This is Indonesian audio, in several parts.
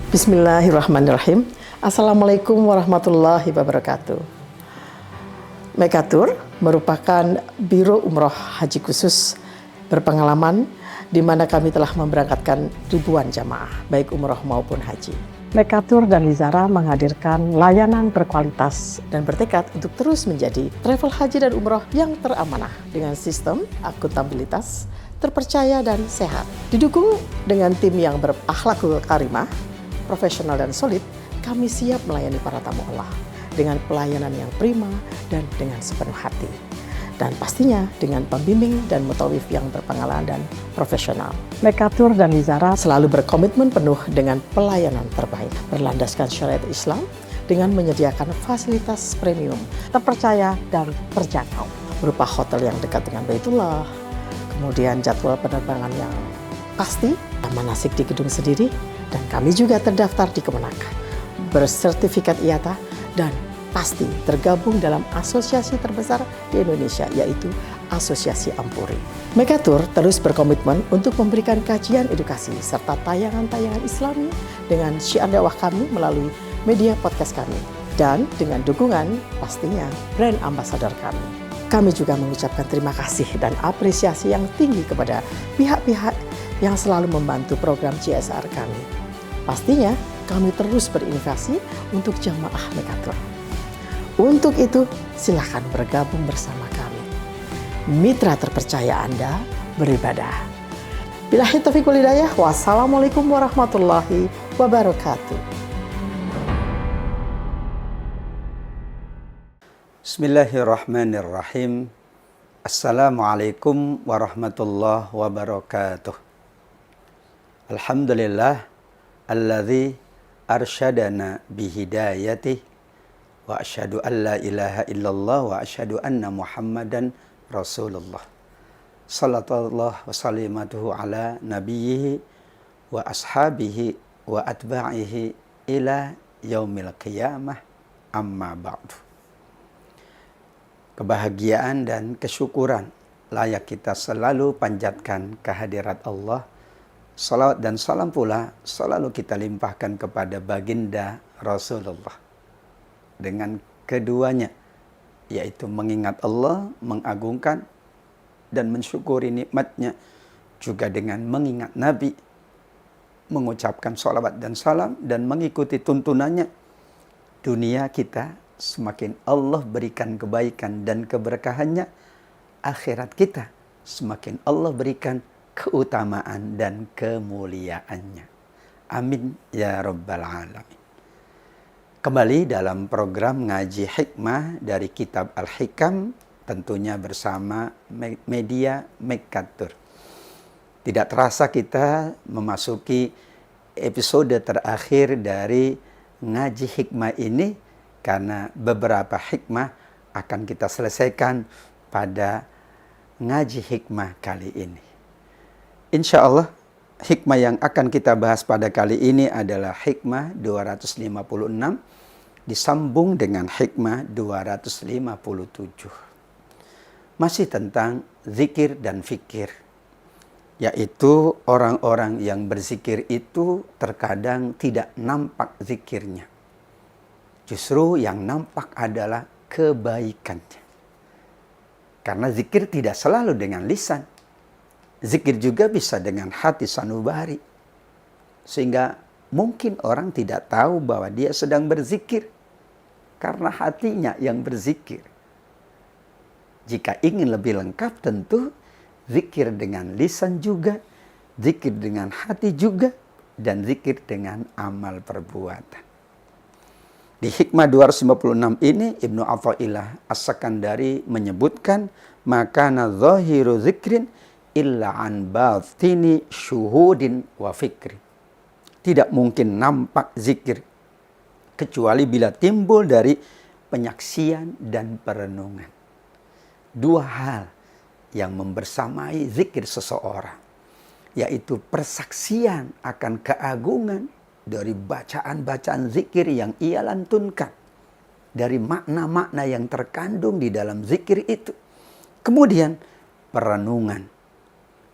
Bismillahirrahmanirrahim. Assalamualaikum warahmatullahi wabarakatuh. Mekatur merupakan Biro Umroh Haji Khusus berpengalaman di mana kami telah memberangkatkan ribuan jamaah, baik umroh maupun haji. Mekatur dan Lizara menghadirkan layanan berkualitas dan bertekad untuk terus menjadi travel haji dan umroh yang teramanah dengan sistem akuntabilitas, terpercaya dan sehat. Didukung dengan tim yang berakhlakul karimah, profesional dan solid, kami siap melayani para tamu Allah dengan pelayanan yang prima dan dengan sepenuh hati. Dan pastinya dengan pembimbing dan mutawif yang berpengalaman dan profesional. Mekatur dan Lizara selalu berkomitmen penuh dengan pelayanan terbaik, berlandaskan syariat Islam dengan menyediakan fasilitas premium, terpercaya dan terjangkau, berupa hotel yang dekat dengan Baitullah, kemudian jadwal penerbangan yang pasti, manasik di gedung sendiri, dan kami juga terdaftar di Kemenak, bersertifikat IATA, dan pasti tergabung dalam asosiasi terbesar di Indonesia, yaitu Asosiasi Ampuri. Mekatur terus berkomitmen untuk memberikan kajian edukasi serta tayangan-tayangan Islami dengan syiar dakwah kami melalui media podcast kami, dan dengan dukungan pastinya brand ambassador kami. Kami juga mengucapkan terima kasih dan apresiasi yang tinggi kepada pihak-pihak yang selalu membantu program CSR kami. Pastinya kami terus berinovasi untuk jamaah Mekatur. Untuk itu, silakan bergabung bersama kami. Mitra terpercaya Anda beribadah. Billahi taufiq wal hidayah. Wassalamualaikum warahmatullahi wabarakatuh. Bismillahirrahmanirrahim. Assalamualaikum warahmatullahi wabarakatuh. Alhamdulillah alladzi arsyadana bihidayatih wa asyhadu an la ilaha illallah wa asyhadu anna Muhammadan Rasulullah. Sallallahu wa sallimatuhu ala nabiyhi wa ashabihi wa atba'ihi ila yaumil qiyamah, amma ba'du. Kebahagiaan dan kesyukuran layak kita selalu panjatkan kehadirat Allah. Salawat dan salam pula selalu kita limpahkan kepada baginda Rasulullah. Dengan keduanya, yaitu mengingat Allah, mengagungkan dan mensyukuri nikmatnya, juga dengan mengingat Nabi, mengucapkan salawat dan salam dan mengikuti tuntunannya. Dunia kita semakin Allah berikan kebaikan dan keberkahannya, akhirat kita semakin Allah berikan keutamaan dan kemuliaannya. Amin ya rabbal alamin. Kembali dalam program ngaji hikmah dari kitab Al-Hikam, tentunya bersama media Mekatur. Tidak terasa kita memasuki episode terakhir dari ngaji hikmah ini, karena beberapa hikmah akan kita selesaikan pada ngaji hikmah kali ini. Insya Allah, hikmah yang akan kita bahas pada kali ini adalah hikmah 256, disambung dengan hikmah 257. Masih tentang zikir dan fikir, yaitu orang-orang yang berzikir itu terkadang tidak nampak zikirnya. Justru yang nampak adalah kebaikannya. Karena zikir tidak selalu dengan lisan. Zikir juga bisa dengan hati sanubari. Sehingga mungkin orang tidak tahu bahwa dia sedang berzikir. Karena hatinya yang berzikir. Jika ingin lebih lengkap, tentu zikir dengan lisan juga, zikir dengan hati juga, dan zikir dengan amal perbuatan. Di hikmah 256 ini, Ibnu Athaillah As-Sakandari menyebutkan, makana zahiru zikrin illa an batini syuhudin wa fikri. Tidak mungkin nampak zikir kecuali bila timbul dari penyaksian dan perenungan. Dua hal yang membersamai zikir seseorang, yaitu persaksian akan keagungan dari bacaan-bacaan zikir yang ia lantunkan, dari makna-makna yang terkandung di dalam zikir itu. Kemudian perenungan,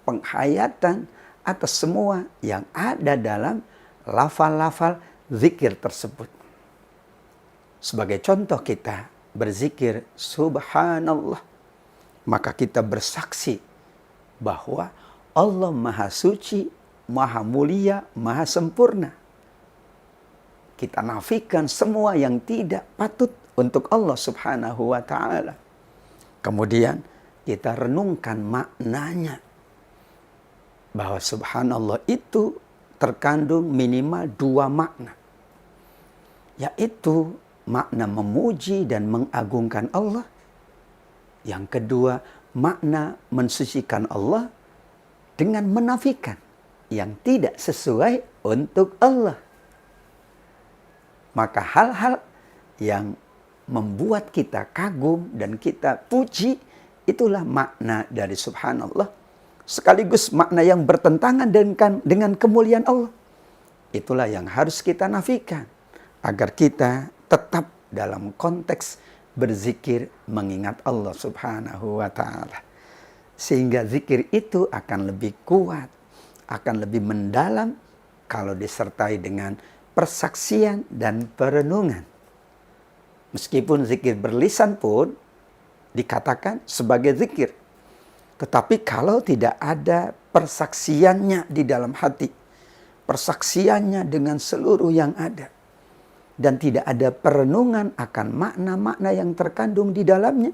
penghayatan atas semua yang ada dalam lafal-lafal zikir tersebut. Sebagai contoh kita berzikir subhanallah, maka kita bersaksi bahwa Allah Maha Suci, Maha Mulia, Maha Sempurna. Kita nafikan semua yang tidak patut untuk Allah Subhanahu wa ta'ala. Kemudian kita renungkan maknanya. Bahwa subhanallah itu terkandung minimal 2 makna. Yaitu makna memuji dan mengagungkan Allah. Yang kedua, makna mensucikan Allah dengan menafikan yang tidak sesuai untuk Allah. Maka hal-hal yang membuat kita kagum dan kita puji, itulah makna dari subhanallah. Sekaligus makna yang bertentangan dengan kemuliaan Allah. Itulah yang harus kita nafikan. Agar kita tetap dalam konteks berzikir mengingat Allah Subhanahu wa ta'ala. Sehingga zikir itu akan lebih kuat, akan lebih mendalam kalau disertai dengan persaksian dan perenungan. Meskipun zikir berlisan pun dikatakan sebagai zikir. Tetapi kalau tidak ada persaksiannya di dalam hati, persaksiannya dengan seluruh yang ada, dan tidak ada perenungan akan makna-makna yang terkandung di dalamnya,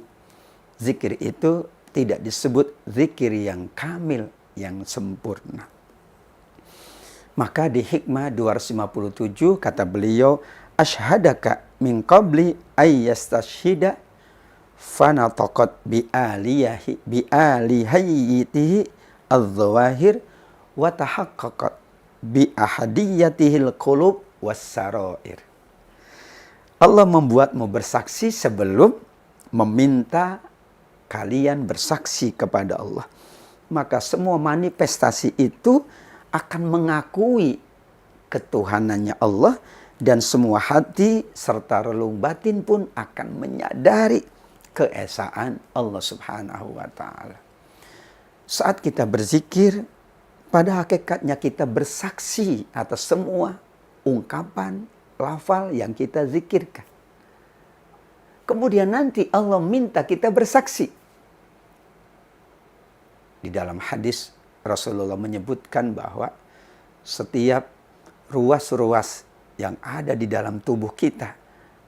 zikir itu tidak disebut zikir yang kamil, yang sempurna. Maka di hikmah 257 kata beliau, asyhadaka min qabli ayyastashhida fanataqat bi alihayyitihi az-zawahir wa tahaqqaqat bi ahadiyatihil qulub was-sarair. Allah membuatmu bersaksi sebelum meminta kalian bersaksi kepada Allah. Maka semua manifestasi itu akan mengakui ketuhanannya Allah, dan semua hati serta relung batin pun akan menyadari keesaan Allah Subhanahu wa ta'ala. Saat kita berzikir, pada hakikatnya kita bersaksi atas semua ungkapan, lafal yang kita zikirkan. Kemudian nanti Allah minta kita bersaksi. Di dalam hadis Rasulullah menyebutkan bahwa setiap ruas-ruas yang ada di dalam tubuh kita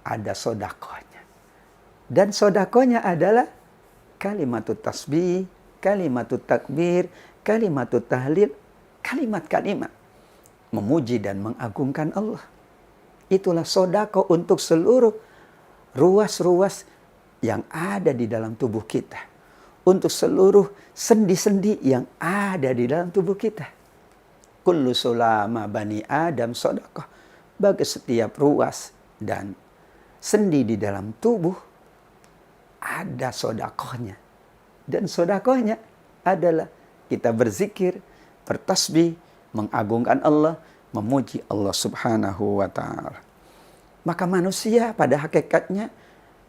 ada sodakohnya. Dan sodakohnya adalah kalimatut tasbih, kalimatut takbir, kalimatut tahlil, kalimat-kalimat memuji dan mengagungkan Allah. Itulah sodako untuk seluruh ruas-ruas yang ada di dalam tubuh kita. Untuk seluruh sendi-sendi yang ada di dalam tubuh kita. Kullu sulama bani Adam sodakoh. Bagi setiap ruas dan sendi di dalam tubuh ada sodakohnya. Dan sodakohnya adalah kita berzikir, bertasbih, mengagungkan Allah, memuji Allah Subhanahu wa ta'ala. Maka manusia pada hakikatnya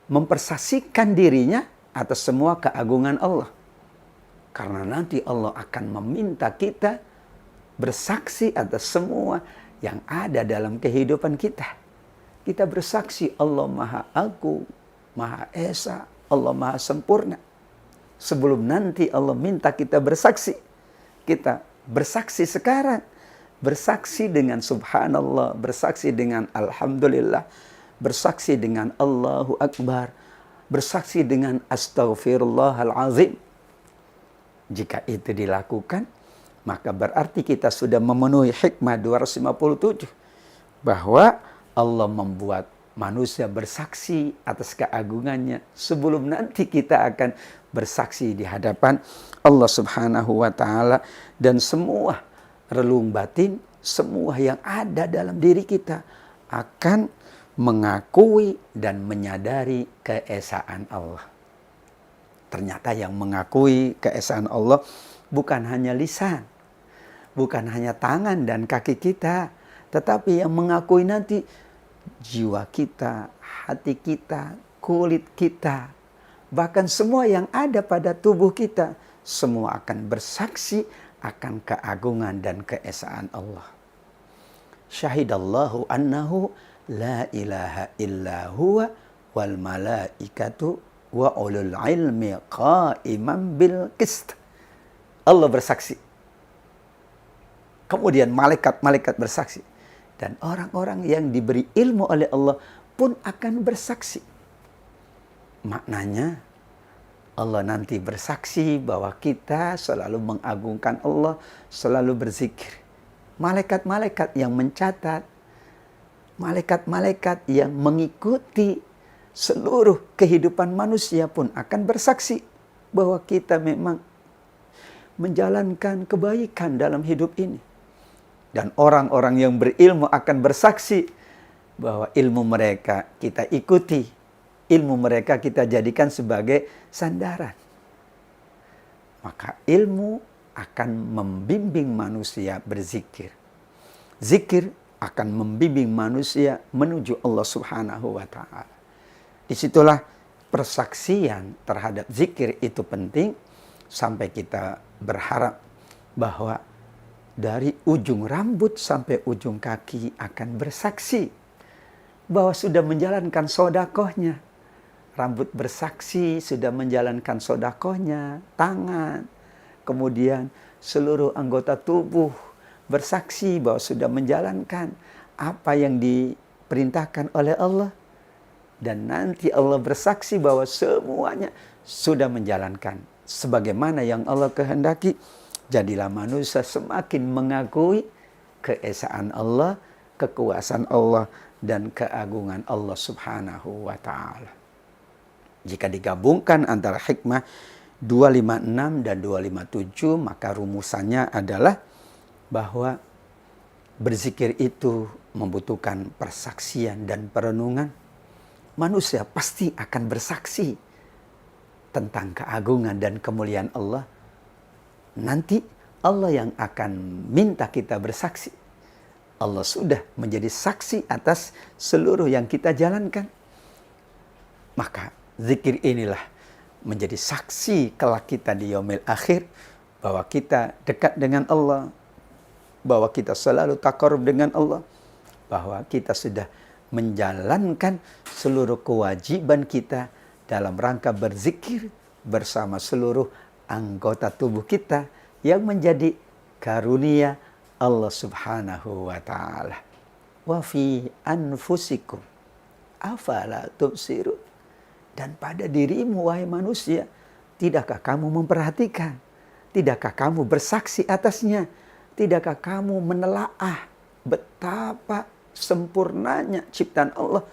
mempersaksikan dirinya atas semua keagungan Allah. Karena nanti Allah akan meminta kita bersaksi atas semua yang ada dalam kehidupan kita. Kita bersaksi Allah Maha Agung, Maha Esa, Allah Maha Sempurna. Sebelum nanti Allah minta kita bersaksi, kita bersaksi sekarang. Bersaksi dengan subhanallah, bersaksi dengan alhamdulillah, bersaksi dengan Allahu Akbar, bersaksi dengan astaghfirullahalazim. Jika itu dilakukan, maka berarti kita sudah memenuhi hikmah 257. Bahwa Allah membuat manusia bersaksi atas keagungannya sebelum nanti kita akan bersaksi di hadapan Allah Subhanahu wa ta'ala. Dan semua relung batin, semua yang ada dalam diri kita akan mengakui dan menyadari keesaan Allah. Ternyata yang mengakui keesaan Allah bukan hanya lisan, bukan hanya tangan dan kaki kita, tetapi yang mengakui nanti jiwa kita, hati kita, kulit kita, bahkan semua yang ada pada tubuh kita, semua akan bersaksi akan keagungan dan keesaan Allah. Syahidallahu annahu la ilaha illa huwa wal malaikatu wa ulul ilmi qa'iman bil qist. Allah bersaksi. Kemudian malaikat-malaikat bersaksi. Dan orang-orang yang diberi ilmu oleh Allah pun akan bersaksi. Maknanya Allah nanti bersaksi bahwa kita selalu mengagungkan Allah, selalu berzikir. Malaikat-malaikat yang mencatat, malaikat-malaikat yang mengikuti seluruh kehidupan manusia pun akan bersaksi bahwa kita memang menjalankan kebaikan dalam hidup ini. Dan orang-orang yang berilmu akan bersaksi bahwa ilmu mereka kita ikuti, ilmu mereka kita jadikan sebagai sandaran. Maka ilmu akan membimbing manusia berzikir. Zikir akan membimbing manusia menuju Allah Subhanahu wa ta'ala. Disitulah persaksian terhadap zikir itu penting, sampai kita berharap bahwa dari ujung rambut sampai ujung kaki akan bersaksi bahwa sudah menjalankan sodakohnya. Rambut bersaksi sudah menjalankan sodakohnya, tangan, kemudian seluruh anggota tubuh bersaksi bahwa sudah menjalankan apa yang diperintahkan oleh Allah. Dan nanti Allah bersaksi bahwa semuanya sudah menjalankan sebagaimana yang Allah kehendaki. Jadilah manusia semakin mengakui keesaan Allah, kekuasaan Allah, dan keagungan Allah Subhanahu wa ta'ala. Jika digabungkan antara hikmah 256 dan 257, maka rumusannya adalah bahwa berzikir itu membutuhkan persaksian dan perenungan. Manusia pasti akan bersaksi tentang keagungan dan kemuliaan Allah. Nanti Allah yang akan minta kita bersaksi. Allah sudah menjadi saksi atas seluruh yang kita jalankan. Maka zikir inilah menjadi saksi kelak kita di yaumil akhir bahwa kita dekat dengan Allah, bahwa kita selalu taqarrub dengan Allah, bahwa kita sudah menjalankan seluruh kewajiban kita dalam rangka berzikir bersama seluruh anggota tubuh kita yang menjadi karunia Allah Subhanahu wa ta'ala. Wa fi anfusikum afala tubsirun. Dan pada dirimu wahai manusia, tidakkah kamu memperhatikan? Tidakkah kamu bersaksi atasnya? Tidakkah kamu menelaah betapa sempurnanya ciptaan Allah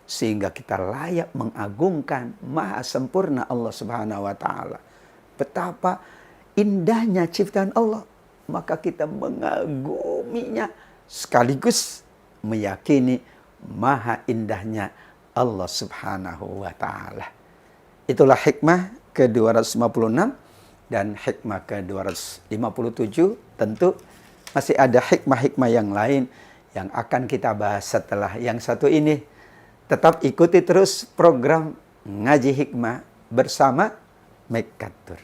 sehingga kita layak mengagungkan maha sempurna Allah Subhanahu wa ta'ala? Betapa indahnya ciptaan Allah, maka kita mengaguminya sekaligus meyakini maha indahnya Allah Subhanahu wa ta'ala. Itulah hikmah ke-256 dan hikmah ke-257. Tentu masih ada hikmah-hikmah yang lain yang akan kita bahas setelah yang satu ini. Tetap ikuti terus program Ngaji Hikmah bersama Mekatur.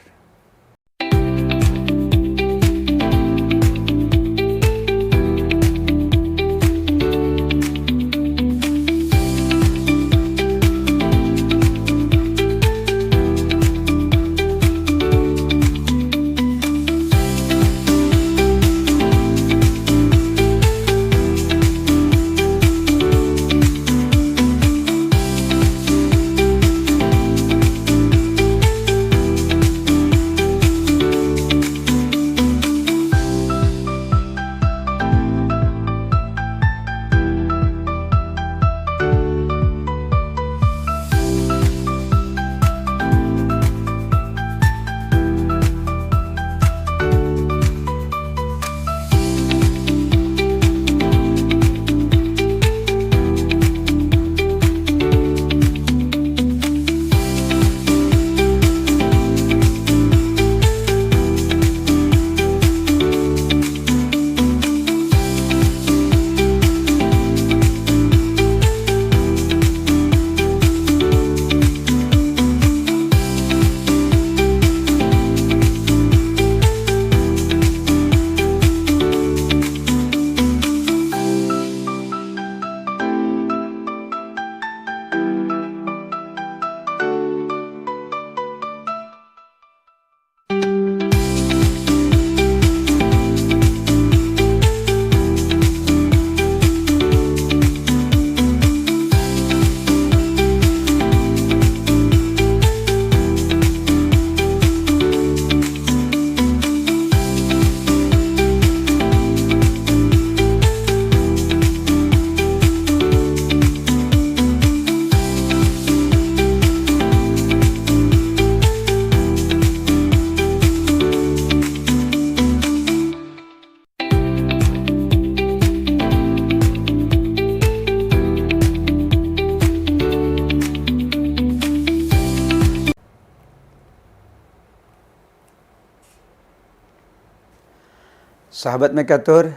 Sahabat Mekatur,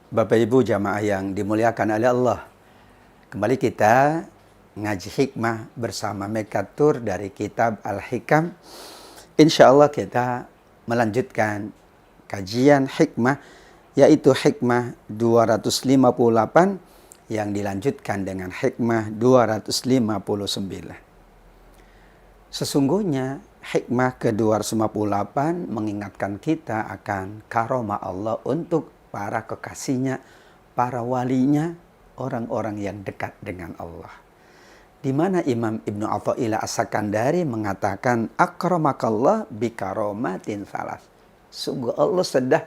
Bapak Ibu jamaah yang dimuliakan oleh Allah. Kembali kita ngaji hikmah bersama Mekatur dari kitab Al-Hikam. Insya Allah kita melanjutkan kajian hikmah, yaitu hikmah 258 yang dilanjutkan dengan hikmah 259. Sesungguhnya hikmah ke-258 mengingatkan kita akan karomah Allah untuk para kekasihnya, para walinya, orang-orang yang dekat dengan Allah. Di mana Imam Ibnu Athaillah As-Sakandari mengatakan, akramakallah bikaromatin salas. Sungguh Allah sudah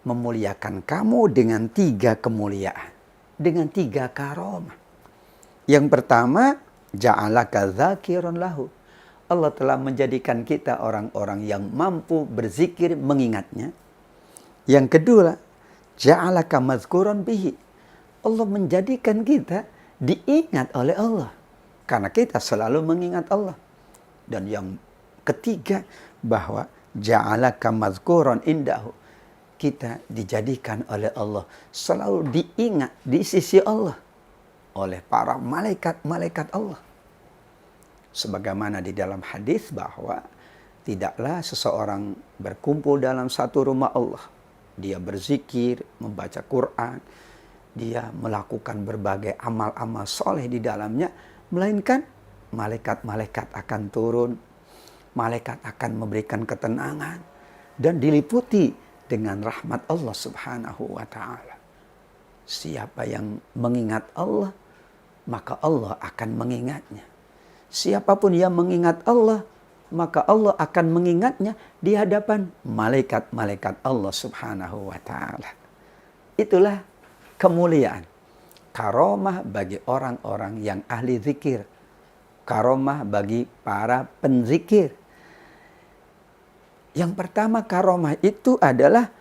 memuliakan kamu dengan 3 kemuliaan, dengan 3 karomah. Yang pertama, ja'alaka dzakiran lahu. Allah telah menjadikan kita orang-orang yang mampu berzikir mengingatnya. Yang kedua, ja'alaka mazkuran bihi. Allah menjadikan kita diingat oleh Allah, karena kita selalu mengingat Allah. Dan yang ketiga, bahwa ja'alaka mazkuran indahu. Kita dijadikan oleh Allah selalu diingat di sisi Allah oleh para malaikat-malaikat Allah. Sebagaimana di dalam hadis bahwa tidaklah seseorang berkumpul dalam satu rumah Allah, dia berzikir, membaca Quran, dia melakukan berbagai amal-amal soleh di dalamnya, melainkan malaikat-malaikat akan turun, malaikat akan memberikan ketenangan, dan diliputi dengan rahmat Allah subhanahu wa ta'ala. Siapa yang mengingat Allah, maka Allah akan mengingatnya. Siapapun yang mengingat Allah, maka Allah akan mengingatnya di hadapan malaikat-malaikat Allah subhanahu wa ta'ala. Itulah kemuliaan. Karomah bagi orang-orang yang ahli zikir. Karomah bagi para penzikir. Yang pertama karomah itu adalah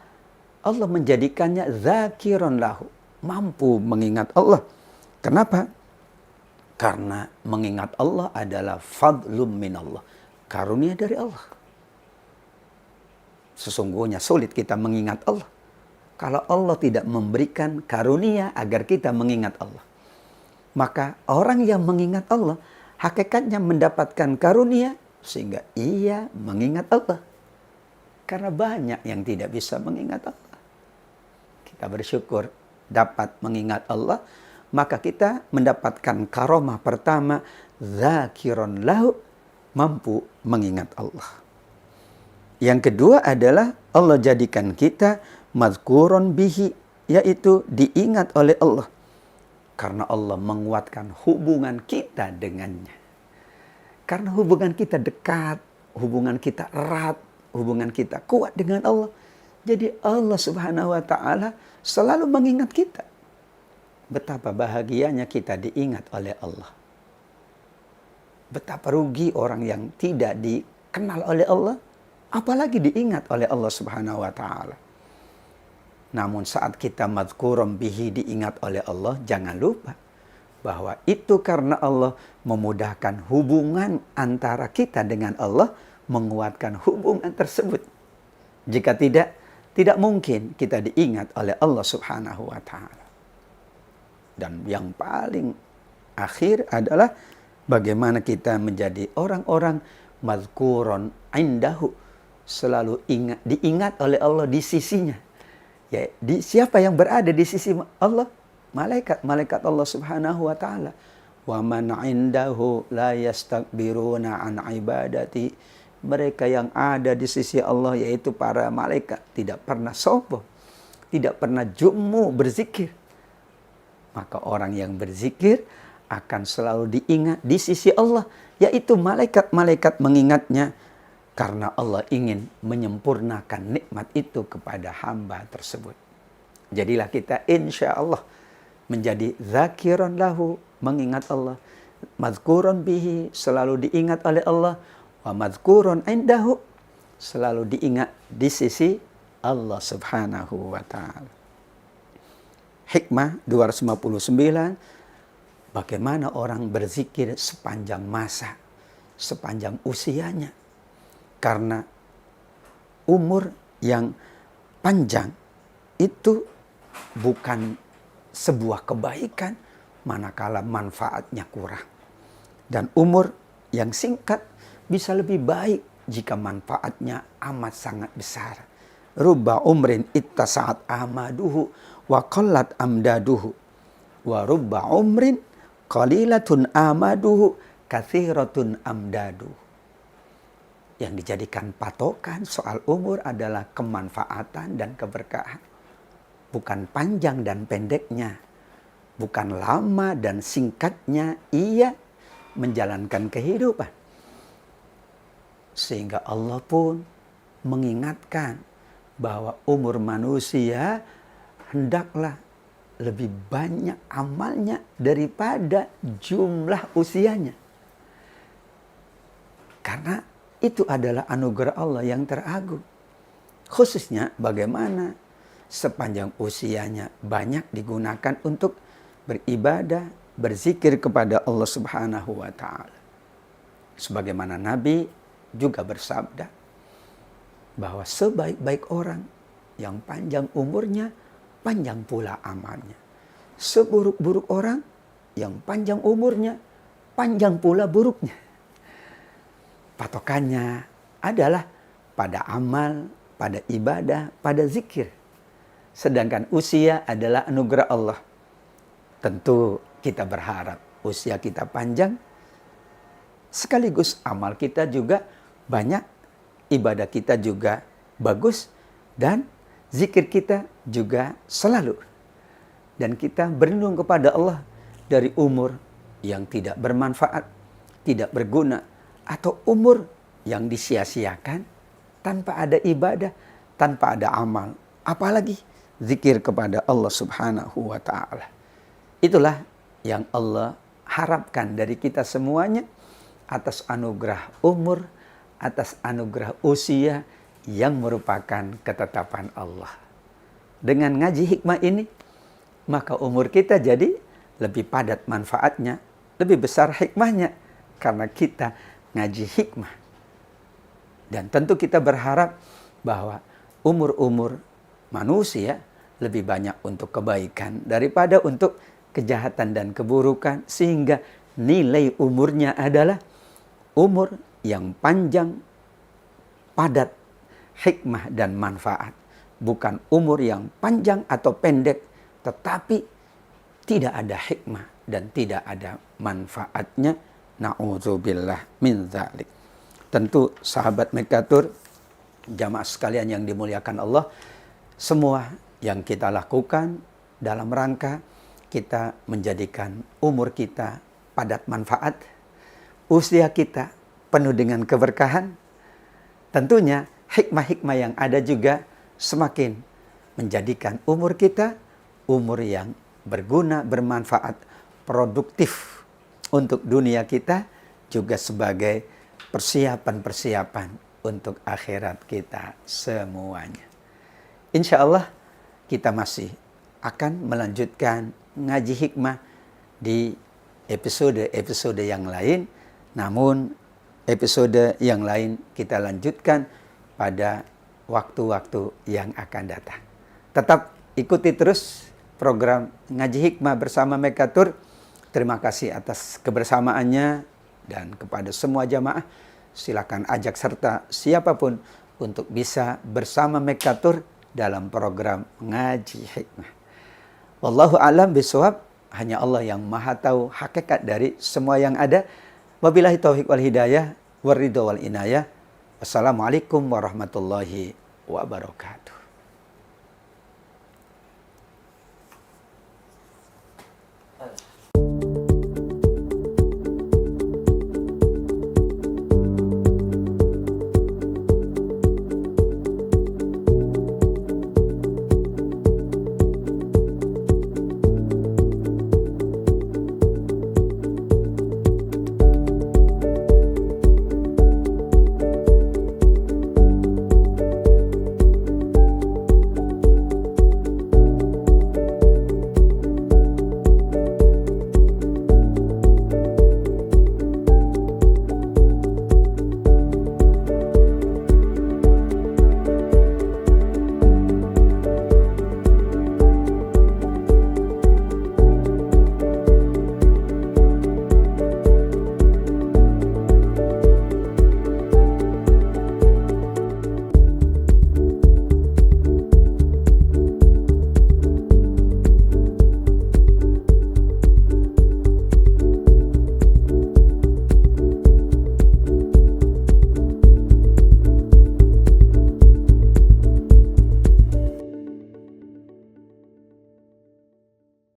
Allah menjadikannya zakiron lahu. Mampu mengingat Allah. Kenapa? Karena mengingat Allah adalah fadlum minallah. Karunia dari Allah. Sesungguhnya sulit kita mengingat Allah kalau Allah tidak memberikan karunia agar kita mengingat Allah. Maka orang yang mengingat Allah hakikatnya mendapatkan karunia sehingga ia mengingat Allah. Karena banyak yang tidak bisa mengingat Allah. Kita bersyukur dapat mengingat Allah, maka kita mendapatkan karomah pertama, zakiron lahu, mampu mengingat Allah. Yang kedua adalah Allah jadikan kita mazkuron bihi, yaitu diingat oleh Allah. Karena Allah menguatkan hubungan kita dengannya. Karena hubungan kita dekat, hubungan kita erat, hubungan kita kuat dengan Allah. Jadi Allah subhanahu wa ta'ala selalu mengingat kita. Betapa bahagianya kita diingat oleh Allah. Betapa rugi orang yang tidak dikenal oleh Allah, apalagi diingat oleh Allah subhanahu wa ta'ala. Namun saat kita mazkurum bihi, diingat oleh Allah, jangan lupa bahwa itu karena Allah memudahkan hubungan antara kita dengan Allah, menguatkan hubungan tersebut. Jika tidak mungkin kita diingat oleh Allah subhanahu wa ta'ala. Dan yang paling akhir adalah bagaimana kita menjadi orang-orang mazkuron indahu, selalu diingat oleh Allah di sisinya. Ya, siapa yang berada di sisi Allah? Malaikat Allah subhanahu wa ta'ala. Wa man indahu la yastakbiruna an ibadati. Mereka yang ada di sisi Allah, yaitu para malaikat, tidak pernah sombong, tidak pernah jummu berzikir. Maka orang yang berzikir akan selalu diingat di sisi Allah, yaitu malaikat-malaikat mengingatnya, karena Allah ingin menyempurnakan nikmat itu kepada hamba tersebut. Jadilah kita insya Allah menjadi zakiran lahu, mengingat Allah, mazkuran bihi, selalu diingat oleh Allah, wa mazkuran indahu, selalu diingat di sisi Allah subhanahu wa ta'ala. Hikmah 259, bagaimana orang berzikir sepanjang masa, sepanjang usianya. Karena umur yang panjang itu bukan sebuah kebaikan manakala manfaatnya kurang. Dan umur yang singkat bisa lebih baik jika manfaatnya amat sangat besar. Rubba umrin ittasa'at amaduhu wa qallat amdaduhu. Wa rubba umrin qalilatun amaduhu kathiratun amdaduhu. Yang dijadikan patokan soal umur adalah kemanfaatan dan keberkahan. Bukan panjang dan pendeknya. Bukan lama dan singkatnya ia menjalankan kehidupan. Sehingga Allah pun mengingatkan bahwa umur manusia hendaklah lebih banyak amalnya daripada jumlah usianya. Karena itu adalah anugerah Allah yang teragung. Khususnya bagaimana sepanjang usianya banyak digunakan untuk beribadah, berzikir kepada Allah Subhanahu wa Ta'ala. Sebagaimana Nabi juga bersabda bahwa sebaik-baik orang yang panjang umurnya, panjang pula amalnya. Seburuk-buruk orang yang panjang umurnya, panjang pula buruknya. Patokannya adalah pada amal, pada ibadah, pada zikir. Sedangkan usia adalah anugerah Allah. Tentu kita berharap usia kita panjang, sekaligus amal kita juga banyak, ibadah kita juga bagus, dan zikir kita juga selalu. Dan kita berlindung kepada Allah dari umur yang tidak bermanfaat, tidak berguna, atau umur yang disia-siakan tanpa ada ibadah, tanpa ada amal, apalagi zikir kepada Allah Subhanahu wa Ta'ala. Itulah yang Allah harapkan dari kita semuanya atas anugerah umur, atas anugerah usia yang merupakan ketetapan Allah. Dengan ngaji hikmah ini, maka umur kita jadi lebih padat manfaatnya, lebih besar hikmahnya, karena kita ngaji hikmah. Dan tentu kita berharap bahwa umur-umur manusia lebih banyak untuk kebaikan daripada untuk kejahatan dan keburukan, sehingga nilai umurnya adalah umur yang panjang, padat, hikmah dan manfaat. Bukan umur yang panjang atau pendek, tetapi tidak ada hikmah dan tidak ada manfaatnya. Na'udzubillah min dzalik. Tentu sahabat Mekatur, jamaah sekalian yang dimuliakan Allah, semua yang kita lakukan dalam rangka kita menjadikan umur kita padat manfaat, usia kita penuh dengan keberkahan, tentunya hikmah-hikmah yang ada juga semakin menjadikan umur kita umur yang berguna, bermanfaat, produktif untuk dunia kita, juga sebagai persiapan-persiapan untuk akhirat kita semuanya. Insya Allah kita masih akan melanjutkan ngaji hikmah di episode-episode yang lain. Namun episode yang lain kita lanjutkan pada waktu-waktu yang akan datang. Tetap ikuti terus program ngaji hikmah bersama Mekatur. Terima kasih atas kebersamaannya, dan kepada semua jamaah silakan ajak serta siapapun untuk bisa bersama Mekatur dalam program ngaji hikmah. Wallahu a'lam bishawab. Hanya Allah yang maha tahu hakikat dari semua yang ada. Wabillahi taufiq wal hidayah waridho wal inayah. Wassalamualaikum warahmatullahi wabarakatuh.